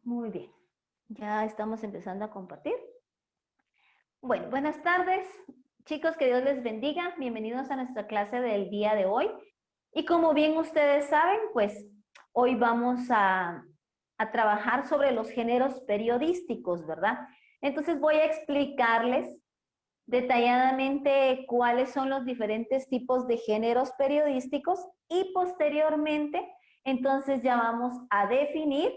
Muy bien. Ya estamos empezando a compartir. Bueno, buenas tardes, chicos, que Dios les bendiga. Bienvenidos a nuestra clase del día de hoy. Y como bien ustedes saben, pues hoy vamos a trabajar sobre los géneros periodísticos, ¿verdad? Entonces voy a explicarles detalladamente cuáles son los diferentes tipos de géneros periodísticos y posteriormente, entonces ya vamos a definir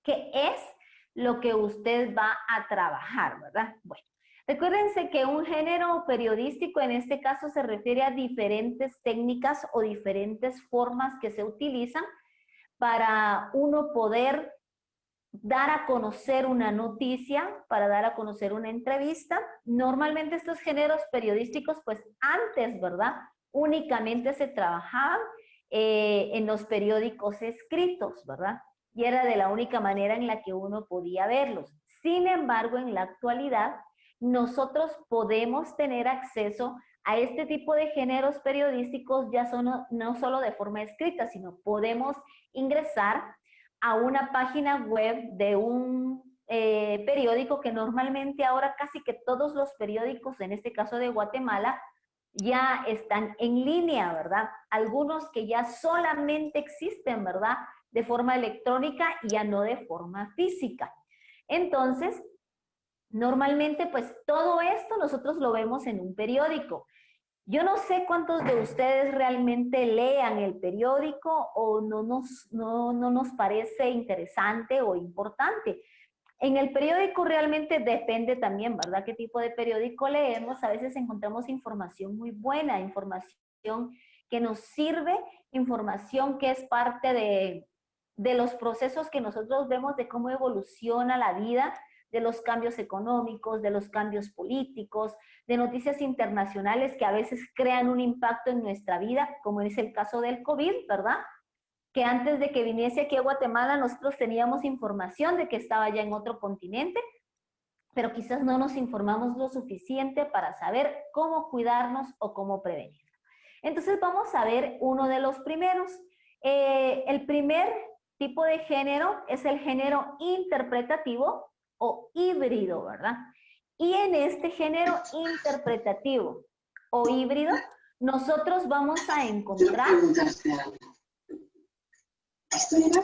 qué es lo que usted va a trabajar, ¿verdad? Bueno, recuérdense que un género periodístico en este caso se refiere a diferentes técnicas o diferentes formas que se utilizan para uno poder dar a conocer una noticia, para dar a conocer una entrevista. Normalmente estos géneros periodísticos, pues antes, ¿verdad? Únicamente se trabajaban en los periódicos escritos, ¿verdad? Y era de la única manera en la que uno podía verlos. Sin embargo, en la actualidad, nosotros podemos tener acceso a este tipo de géneros periodísticos ya no solo de forma escrita, sino podemos ingresar a una página web de un periódico que normalmente ahora casi que todos los periódicos, en este caso de Guatemala, ya están en línea, ¿verdad? Algunos que ya solamente existen, ¿verdad? De forma electrónica y ya no de forma física. Entonces, normalmente pues todo esto nosotros lo vemos en un periódico. Yo no sé cuántos de ustedes realmente lean el periódico o no nos parece interesante o importante. En el periódico realmente depende también, ¿verdad? ¿Qué tipo de periódico leemos? A veces encontramos información muy buena, información que nos sirve, información que es parte de los procesos que nosotros vemos de cómo evoluciona la vida, de los cambios económicos, de los cambios políticos, de noticias internacionales que a veces crean un impacto en nuestra vida, como es el caso del COVID, ¿verdad? Que antes de que viniese aquí a Guatemala nosotros teníamos información de que estaba ya en otro continente, pero quizás no nos informamos lo suficiente para saber cómo cuidarnos o cómo prevenir. Entonces vamos a ver uno de los primeros. El primer tipo de género es el género interpretativo o híbrido, ¿verdad? Y en este género interpretativo o híbrido, nosotros vamos a encontrar... Quiero preguntarte algo. ¿Esto era?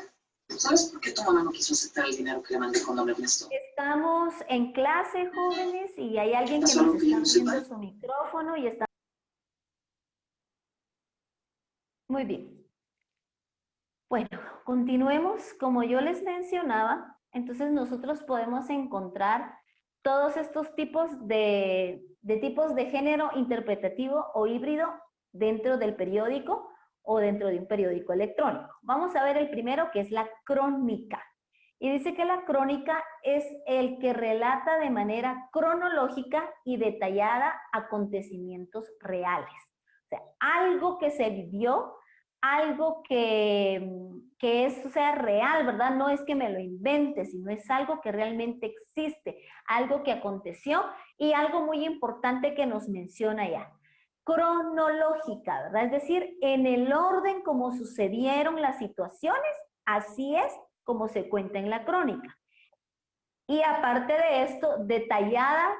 ¿Sabes por qué tu mamá no quiso aceptar el dinero que le mandé con don Ernesto? Estamos en clase, jóvenes, y hay alguien que nos está abriendo su micrófono y está... Muy bien. Bueno, continuemos. Como yo les mencionaba, entonces nosotros podemos encontrar todos estos tipos tipos de género interpretativo o híbrido dentro del periódico o dentro de un periódico electrónico. Vamos a ver el primero, que es la crónica. Y dice que la crónica es el que relata de manera cronológica y detallada acontecimientos reales. O sea, algo que se vivió, algo que es, o sea, real, ¿verdad? No es que me lo invente, sino es algo que realmente existe, algo que aconteció y algo muy importante que nos menciona ya. Cronológica, ¿verdad? Es decir, en el orden como sucedieron las situaciones, así es como se cuenta en la crónica. Y aparte de esto, detallada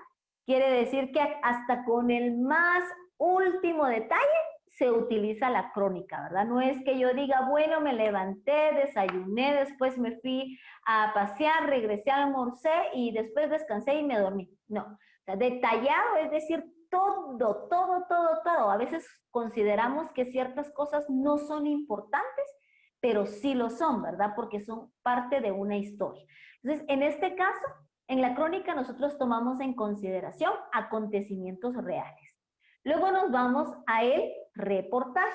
quiere decir que hasta con el más último detalle se utiliza la crónica, ¿verdad? No es que yo diga, bueno, me levanté, desayuné, después me fui a pasear, regresé, almorcé y después descansé y me dormí. No, o sea, detallado es decir, todo. A veces consideramos que ciertas cosas no son importantes, pero sí lo son, ¿verdad? Porque son parte de una historia. Entonces, en este caso, en la crónica nosotros tomamos en consideración acontecimientos reales. Luego nos vamos a el reportaje.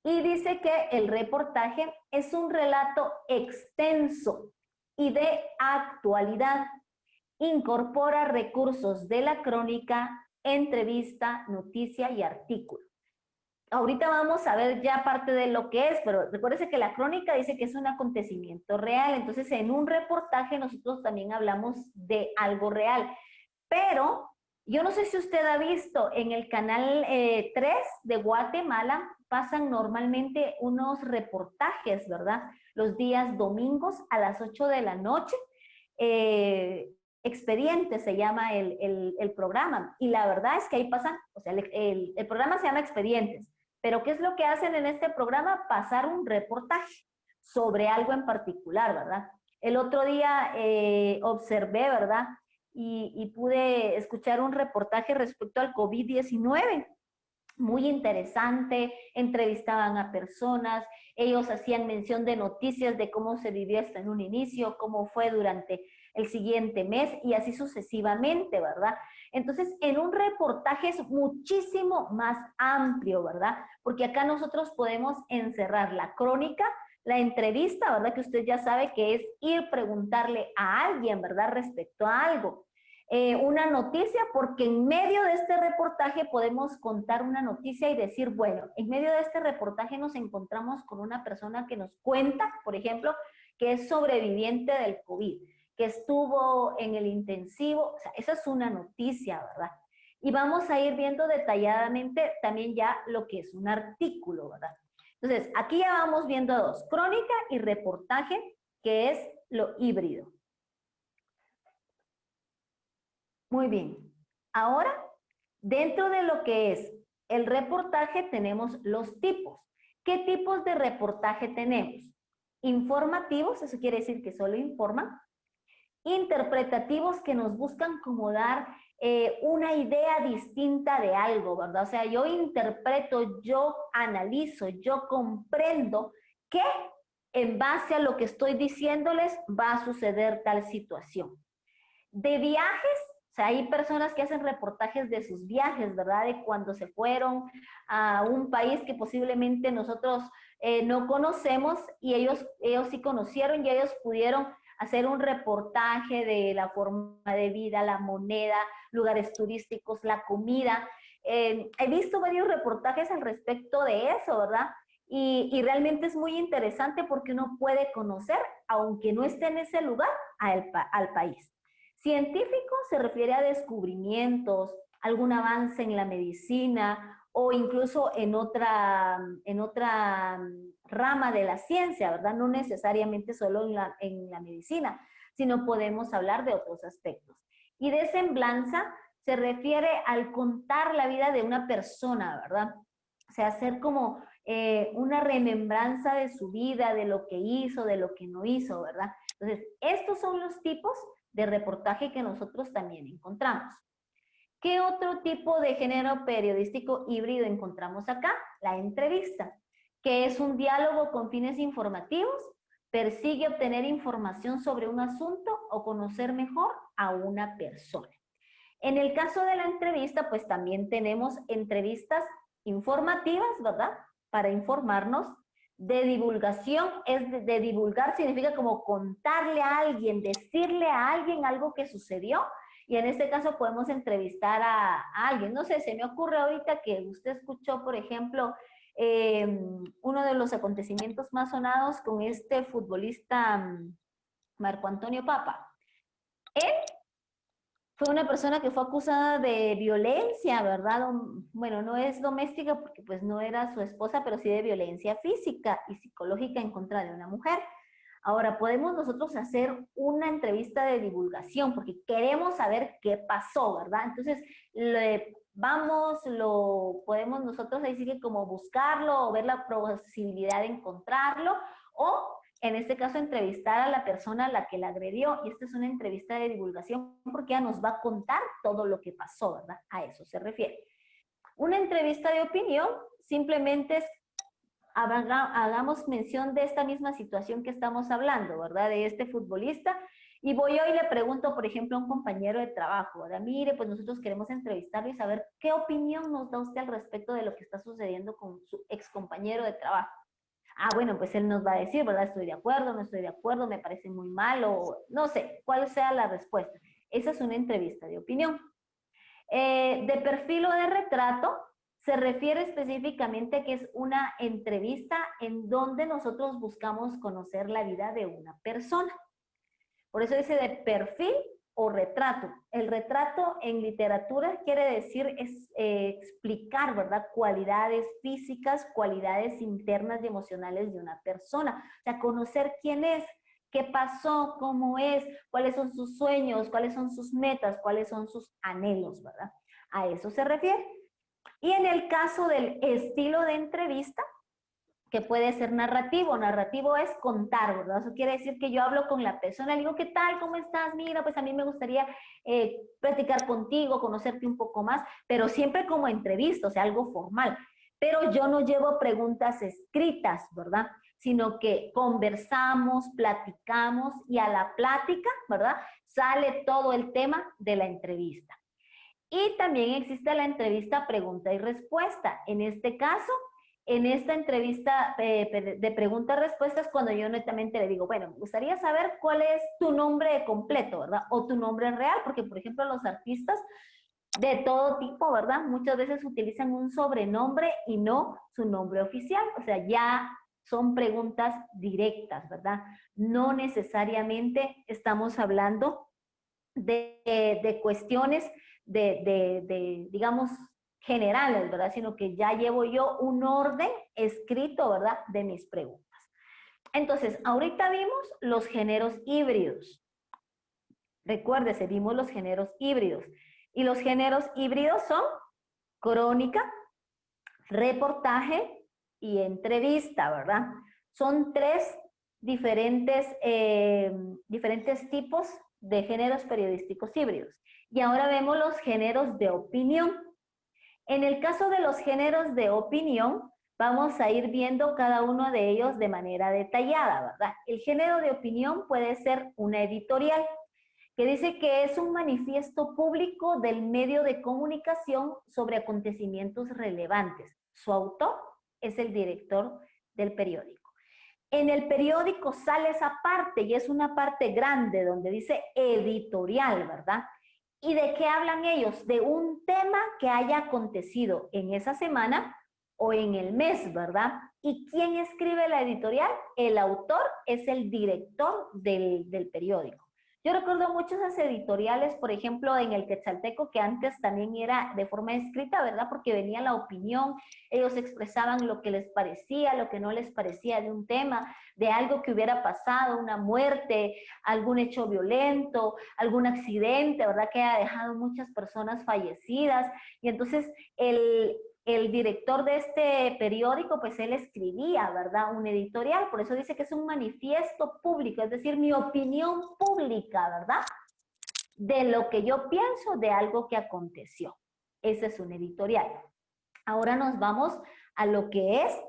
Y dice que el reportaje es un relato extenso y de actualidad. Incorpora recursos de la crónica, entrevista, noticia y artículo. Ahorita vamos a ver ya parte de lo que es, pero recuérdese que la crónica dice que es un acontecimiento real, entonces en un reportaje nosotros también hablamos de algo real. Pero yo no sé si usted ha visto en el canal 3 de Guatemala, pasan normalmente unos reportajes, ¿verdad? los días domingos a las 8 de la noche. Expedientes se llama el programa, y la verdad es que ahí pasan, o sea, el programa se llama Expedientes, pero ¿qué es lo que hacen en este programa? Pasar un reportaje sobre algo en particular, ¿verdad? El otro día observé, ¿verdad? Y pude escuchar un reportaje respecto al COVID-19, muy interesante, entrevistaban a personas, ellos hacían mención de noticias de cómo se vivió esto en un inicio, cómo fue durante el siguiente mes y así sucesivamente, ¿verdad? Entonces, en un reportaje es muchísimo más amplio, ¿verdad? Porque acá nosotros podemos encerrar la crónica, la entrevista, ¿verdad? Que usted ya sabe que es ir preguntarle a alguien, ¿verdad? Respecto a algo. Una noticia, porque en medio de este reportaje podemos contar una noticia y decir, bueno, en medio de este reportaje nos encontramos con una persona que nos cuenta, por ejemplo, que es sobreviviente del COVID, que estuvo en el intensivo, o sea, esa es una noticia, ¿verdad? Y vamos a ir viendo detalladamente también ya lo que es un artículo, ¿verdad? Entonces, aquí ya vamos viendo dos, crónica y reportaje, que es lo híbrido. Muy bien. Ahora, dentro de lo que es el reportaje tenemos los tipos. ¿Qué tipos de reportaje tenemos? Informativos, eso quiere decir que solo informan. Interpretativos, que nos buscan como dar una idea distinta de algo, ¿verdad? O sea, yo interpreto, yo analizo, yo comprendo que en base a lo que estoy diciéndoles va a suceder tal situación. De viajes, o sea, hay personas que hacen reportajes de sus viajes, ¿verdad? De cuando se fueron a un país que posiblemente nosotros no conocemos y ellos sí conocieron y ellos pudieron hacer un reportaje de la forma de vida, la moneda, lugares turísticos, la comida. He visto varios reportajes al respecto de eso, ¿verdad? Y realmente es muy interesante porque uno puede conocer, aunque no esté en ese lugar, al país. Científico se refiere a descubrimientos, algún avance en la medicina o incluso en otra rama de la ciencia, ¿verdad? No necesariamente solo en la medicina, sino podemos hablar de otros aspectos. Y de semblanza se refiere al contar la vida de una persona, ¿verdad? O sea, hacer como una remembranza de su vida, de lo que hizo, de lo que no hizo, ¿verdad? Entonces, estos son los tipos de reportaje que nosotros también encontramos. ¿Qué otro tipo de género periodístico híbrido encontramos acá? La entrevista, que es un diálogo con fines informativos, persigue obtener información sobre un asunto o conocer mejor a una persona. En el caso de la entrevista, pues también tenemos entrevistas informativas, ¿verdad? Para informarnos. De divulgación, de divulgar significa como contarle a alguien, decirle a alguien algo que sucedió, y en este caso podemos entrevistar a alguien. No sé, se me ocurre ahorita que usted escuchó, por ejemplo, uno de los acontecimientos más sonados con este futbolista Marco Antonio Papa. Él fue una persona que fue acusada de violencia, ¿verdad? Bueno, no es doméstica porque pues no era su esposa, pero sí de violencia física y psicológica en contra de una mujer. Ahora, podemos nosotros hacer una entrevista de divulgación porque queremos saber qué pasó, ¿verdad? Entonces, podemos nosotros decir que como buscarlo o ver la posibilidad de encontrarlo, o en este caso entrevistar a la persona a la que la agredió, y esta es una entrevista de divulgación porque ella nos va a contar todo lo que pasó, ¿verdad? A eso se refiere. Una entrevista de opinión simplemente es hagamos mención de esta misma situación que estamos hablando, ¿verdad? De este futbolista, y voy hoy y le pregunto, por ejemplo, a un compañero de trabajo, ¿verdad? Mire, pues nosotros queremos entrevistarlo y saber qué opinión nos da usted al respecto de lo que está sucediendo con su ex compañero de trabajo. Ah, bueno, pues él nos va a decir, ¿verdad? Estoy de acuerdo, no estoy de acuerdo, me parece muy mal, o no sé, cuál sea la respuesta. Esa es una entrevista de opinión. De perfil o de retrato, se refiere específicamente a que es una entrevista en donde nosotros buscamos conocer la vida de una persona. Por eso dice de perfil o retrato. El retrato en literatura quiere decir explicar, ¿verdad? Cualidades físicas, cualidades internas y emocionales de una persona. O sea, conocer quién es, qué pasó, cómo es, cuáles son sus sueños, cuáles son sus metas, cuáles son sus anhelos, ¿verdad? A eso se refiere. Y en el caso del estilo de entrevista, que puede ser narrativo. Narrativo es contar, ¿verdad? Eso quiere decir que yo hablo con la persona, le digo, ¿qué tal? ¿Cómo estás? Mira, pues a mí me gustaría platicar contigo, conocerte un poco más, pero siempre como entrevista, o sea, algo formal. Pero yo no llevo preguntas escritas, ¿verdad? Sino que conversamos, platicamos y a la plática, ¿verdad? Sale todo el tema de la entrevista. Y también existe la entrevista pregunta y respuesta. En este caso, en esta entrevista de preguntas-respuestas, cuando yo netamente le digo, bueno, me gustaría saber cuál es tu nombre completo, ¿verdad? O tu nombre real, porque por ejemplo los artistas de todo tipo, ¿verdad? Muchas veces utilizan un sobrenombre y no su nombre oficial, o sea, ya son preguntas directas, ¿verdad? No necesariamente estamos hablando de cuestiones digamos, generales, ¿verdad? Sino que ya llevo yo un orden escrito, ¿verdad? De mis preguntas. Entonces, ahorita vimos los géneros híbridos. Recuérdese, vimos los géneros híbridos. Y los géneros híbridos son crónica, reportaje y entrevista, ¿verdad? Son tres diferentes tipos de géneros periodísticos híbridos. Y ahora vemos los géneros de opinión. En el caso de los géneros de opinión, vamos a ir viendo cada uno de ellos de manera detallada, ¿verdad? El género de opinión puede ser una editorial, que dice que es un manifiesto público del medio de comunicación sobre acontecimientos relevantes. Su autor es el director del periódico. En el periódico sale esa parte y es una parte grande donde dice editorial, ¿verdad? ¿Y de qué hablan ellos? De un tema que haya acontecido en esa semana o en el mes, ¿verdad? ¿Y quién escribe la editorial? El autor es el director del periódico. Yo recuerdo muchos esas editoriales, por ejemplo, en el Quetzalteco, que antes también era de forma escrita, ¿verdad? Porque venía la opinión, ellos expresaban lo que les parecía, lo que no les parecía de un tema, de algo que hubiera pasado, una muerte, algún hecho violento, algún accidente, ¿verdad? Que haya dejado muchas personas fallecidas. Y entonces el director de este periódico, pues él escribía, ¿verdad? Un editorial, por eso dice que es un manifiesto público, es decir, mi opinión pública, ¿verdad? De lo que yo pienso de algo que aconteció. Ese es un editorial. Ahora nos vamos a lo que es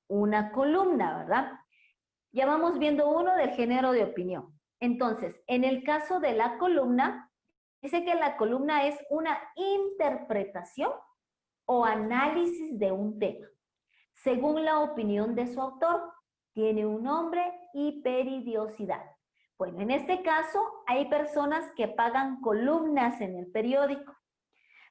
una columna, ¿verdad? Ya vamos viendo uno del género de opinión. Entonces, en el caso de la columna, dice que la columna es una interpretación o análisis de un tema, según la opinión de su autor. Tiene un nombre y periodicidad. Bueno, en este caso hay personas que pagan columnas en el periódico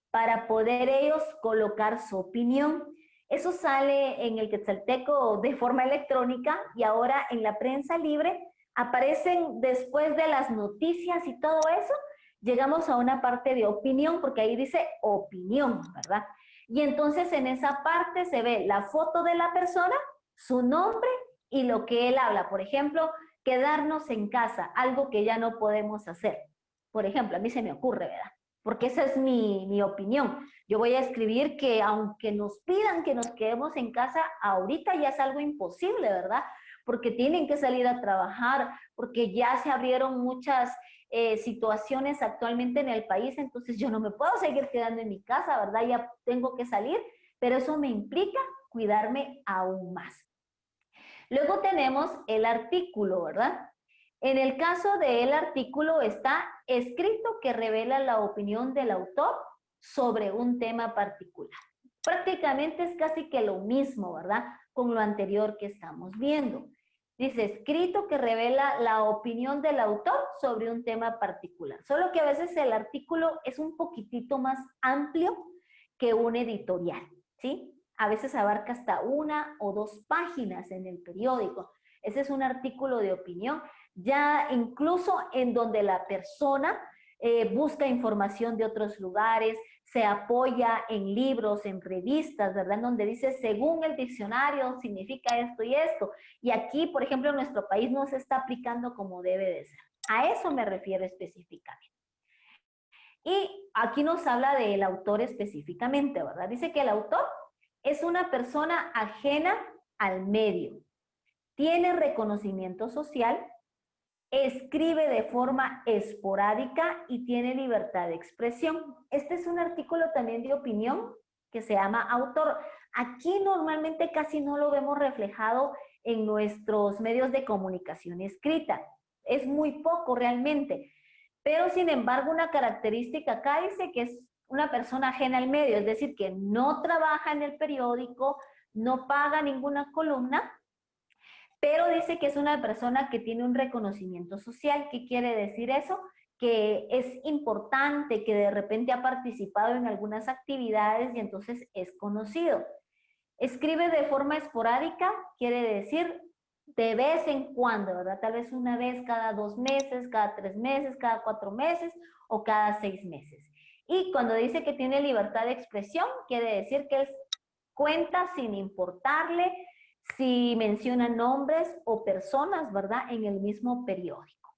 para poder ellos colocar su opinión. Eso sale en el Quetzalteco de forma electrónica y ahora en la prensa libre aparecen después de las noticias y todo eso, llegamos a una parte de opinión, porque ahí dice opinión, ¿verdad? Y entonces en esa parte se ve la foto de la persona, su nombre y lo que él habla. Por ejemplo, quedarnos en casa, algo que ya no podemos hacer. Por ejemplo, a mí se me ocurre, ¿verdad? Porque esa es mi opinión. Yo voy a escribir que aunque nos pidan que nos quedemos en casa, ahorita ya es algo imposible, ¿verdad? Porque tienen que salir a trabajar, porque ya se abrieron muchas situaciones actualmente en el país, entonces yo no me puedo seguir quedando en mi casa, ¿verdad? Ya tengo que salir, pero eso me implica cuidarme aún más. Luego tenemos el artículo, ¿verdad? En el caso del artículo está escrito que revela la opinión del autor sobre un tema particular. Prácticamente es casi que lo mismo, ¿verdad? Con lo anterior que estamos viendo. Dice, escrito que revela la opinión del autor sobre un tema particular. Solo que a veces el artículo es un poquitito más amplio que un editorial, ¿sí? A veces abarca hasta 1 o 2 páginas en el periódico. Ese es un artículo de opinión, ya incluso en donde la persona busca información de otros lugares, se apoya en libros, en revistas, ¿verdad? En donde dice, según el diccionario, significa esto y esto. Y aquí, por ejemplo, en nuestro país no se está aplicando como debe de ser. A eso me refiero específicamente. Y aquí nos habla del autor específicamente, ¿verdad? Dice que el autor es una persona ajena al medio, tiene reconocimiento social, escribe de forma esporádica y tiene libertad de expresión. Este es un artículo también de opinión que se llama autor. Aquí normalmente casi no lo vemos reflejado en nuestros medios de comunicación escrita. Es muy poco realmente. Pero sin embargo, una característica acá dice que es una persona ajena al medio, es decir, que no trabaja en el periódico, no paga ninguna columna, pero dice que es una persona que tiene un reconocimiento social. ¿Qué quiere decir eso? Que es importante, que de repente ha participado en algunas actividades y entonces es conocido. Escribe de forma esporádica, quiere decir de vez en cuando, ¿verdad? Tal vez una vez cada 2 meses, cada 3 meses, cada 4 meses o cada 6 meses. Y cuando dice que tiene libertad de expresión, quiere decir que él cuenta sin importarle si menciona nombres o personas, ¿verdad? En el mismo periódico.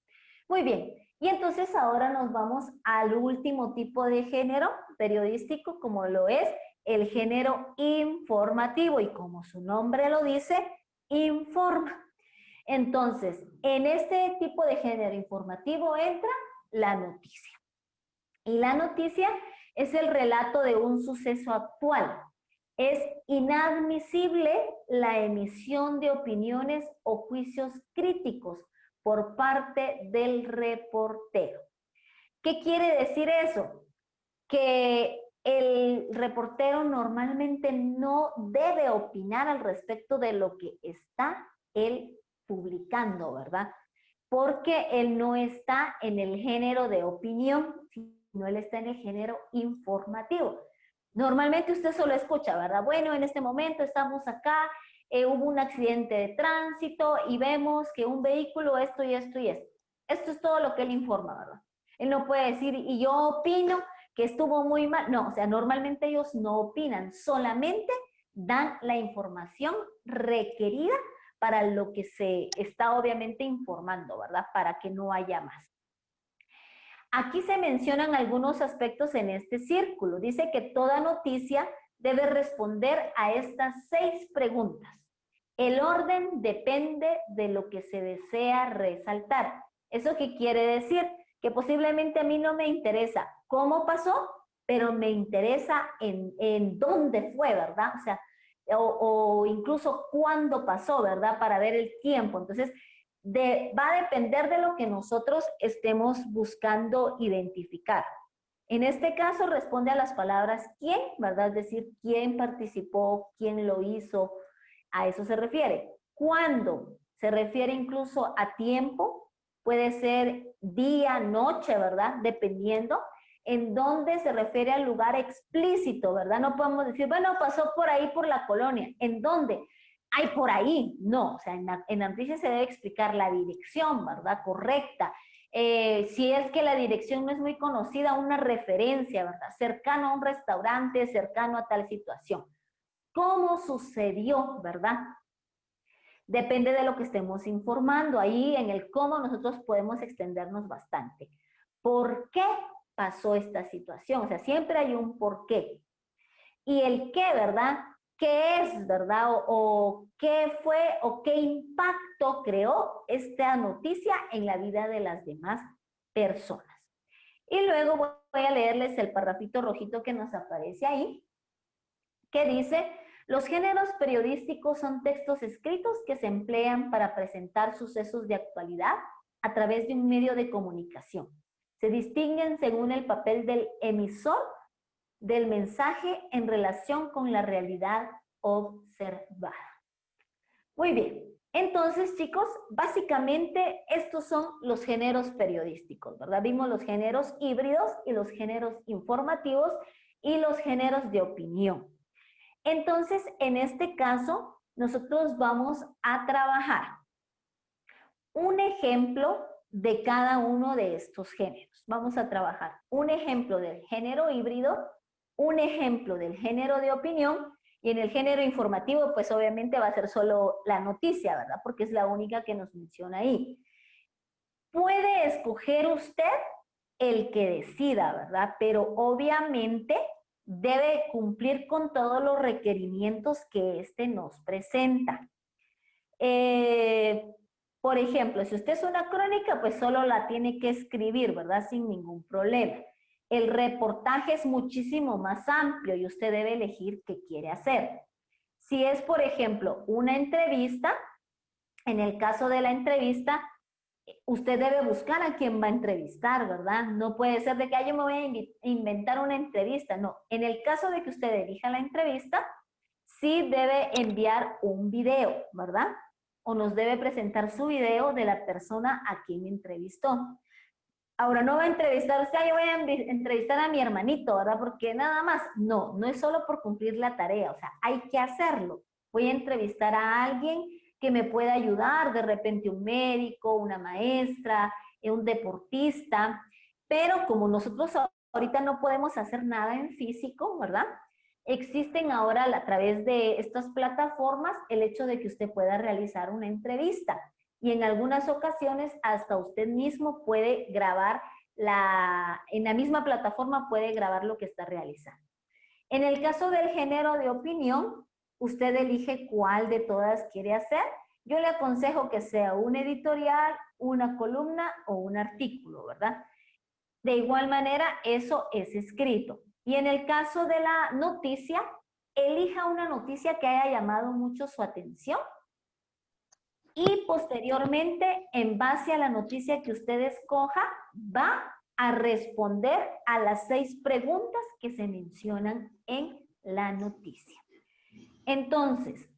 Muy bien, y entonces ahora nos vamos al último tipo de género periodístico, como lo es el género informativo, y como su nombre lo dice, informa. Entonces, en este tipo de género informativo entra la noticia. Y la noticia es el relato de un suceso actual. Es inadmisible la emisión de opiniones o juicios críticos por parte del reportero. ¿Qué quiere decir eso? Que el reportero normalmente no debe opinar al respecto de lo que está él publicando, ¿verdad? Porque él no está en el género de opinión, sino él está en el género informativo. Normalmente usted solo escucha, ¿verdad? Bueno, en este momento estamos acá, hubo un accidente de tránsito y vemos que un vehículo esto y esto y esto. Esto es todo lo que él informa, ¿verdad? Él no puede decir, y yo opino que estuvo muy mal. No, o sea, normalmente ellos no opinan, solamente dan la información requerida para lo que se está obviamente informando, ¿verdad? Para que no haya más. Aquí se mencionan algunos aspectos en este círculo. Dice que toda noticia debe responder a estas 6 preguntas. El orden depende de lo que se desea resaltar. ¿Eso qué quiere decir? Que posiblemente a mí no me interesa cómo pasó, pero me interesa en dónde fue, ¿verdad? O sea, o incluso cuándo pasó, ¿verdad? Para ver el tiempo. Entonces, va a depender de lo que nosotros estemos buscando identificar. En este caso responde a las palabras quién, ¿verdad? Es decir, quién participó, quién lo hizo, a eso se refiere. ¿Cuándo? Se refiere incluso a tiempo, puede ser día, noche, ¿verdad? Dependiendo. En dónde se refiere al lugar explícito, ¿verdad? No podemos decir, bueno, pasó por ahí por la colonia. ¿En dónde? Hay por ahí, no, o sea, en la noticia se debe explicar la dirección, ¿verdad? Correcta. Si es que la dirección no es muy conocida, una referencia, ¿verdad? Cercano a un restaurante, cercano a tal situación. ¿Cómo sucedió, verdad? Depende de lo que estemos informando. Ahí en el cómo nosotros podemos extendernos bastante. ¿Por qué pasó esta situación? O sea, siempre hay un por qué. Y el qué, ¿verdad? ¿Qué es, verdad? O qué fue o qué impacto creó esta noticia en la vida de las demás personas. Y luego voy a leerles el parrafito rojito que nos aparece ahí, que dice, los géneros periodísticos son textos escritos que se emplean para presentar sucesos de actualidad a través de un medio de comunicación. Se distinguen según el papel del emisor del mensaje en relación con la realidad observada. Muy bien, entonces chicos, básicamente estos son los géneros periodísticos, ¿verdad? Vimos los géneros híbridos y los géneros informativos y los géneros de opinión. Entonces, en este caso, nosotros vamos a trabajar un ejemplo de cada uno de estos géneros. Vamos a trabajar un ejemplo del género híbrido, un ejemplo del género de opinión, y en el género informativo, pues obviamente va a ser solo la noticia, ¿verdad? Porque es la única que nos menciona ahí. Puede escoger usted el que decida, ¿verdad? Pero obviamente debe cumplir con todos los requerimientos que este nos presenta. Por ejemplo, si usted es una crónica, pues solo la tiene que escribir, ¿verdad? Sin ningún problema. El reportaje es muchísimo más amplio y usted debe elegir qué quiere hacer. Si es, por ejemplo, una entrevista, en el caso de la entrevista, usted debe buscar a quién va a entrevistar, ¿verdad? No puede ser de que yo me voy a inventar una entrevista, no. En el caso de que usted elija la entrevista, sí debe enviar un video, ¿verdad? O nos debe presentar su video de la persona a quien entrevistó. Ahora, no va a entrevistar, o sea, yo voy a entrevistar a mi hermanito, ¿verdad? Porque nada más, no, no es solo por cumplir la tarea, o sea, hay que hacerlo. Voy a entrevistar a alguien que me pueda ayudar, de repente un médico, una maestra, un deportista, pero como nosotros ahorita no podemos hacer nada en físico, ¿verdad? Existen ahora a través de estas plataformas el hecho de que usted pueda realizar una entrevista y en algunas ocasiones hasta usted mismo puede grabar, en la misma plataforma puede grabar lo que está realizando. En el caso del género de opinión, usted elige cuál de todas quiere hacer. Yo le aconsejo que sea un editorial, una columna o un artículo, ¿verdad? De igual manera, eso es escrito. Y en el caso de la noticia, elija una noticia que haya llamado mucho su atención y posteriormente, en base a la noticia que usted escoja, va a responder a las 6 preguntas que se mencionan en la noticia. Entonces,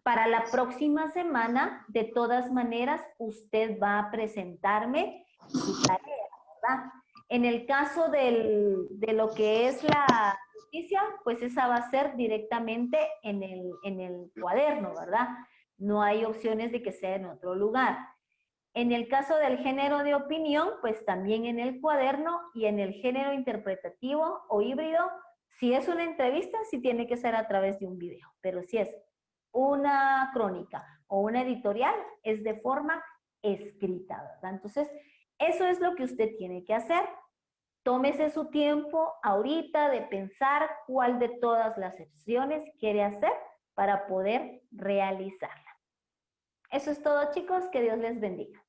para la próxima semana, de todas maneras, usted va a presentarme su tarea, ¿verdad? En el caso de lo que es la noticia, pues esa va a ser directamente en el cuaderno, ¿verdad? No hay opciones de que sea en otro lugar. En el caso del género de opinión, pues también en el cuaderno, y en el género interpretativo o híbrido, si es una entrevista, sí tiene que ser a través de un video, pero si es una crónica o una editorial, es de forma escrita, ¿verdad? Entonces, eso es lo que usted tiene que hacer. Tómese su tiempo ahorita de pensar cuál de todas las opciones quiere hacer para poder realizarla. Eso es todo, chicos. Que Dios les bendiga.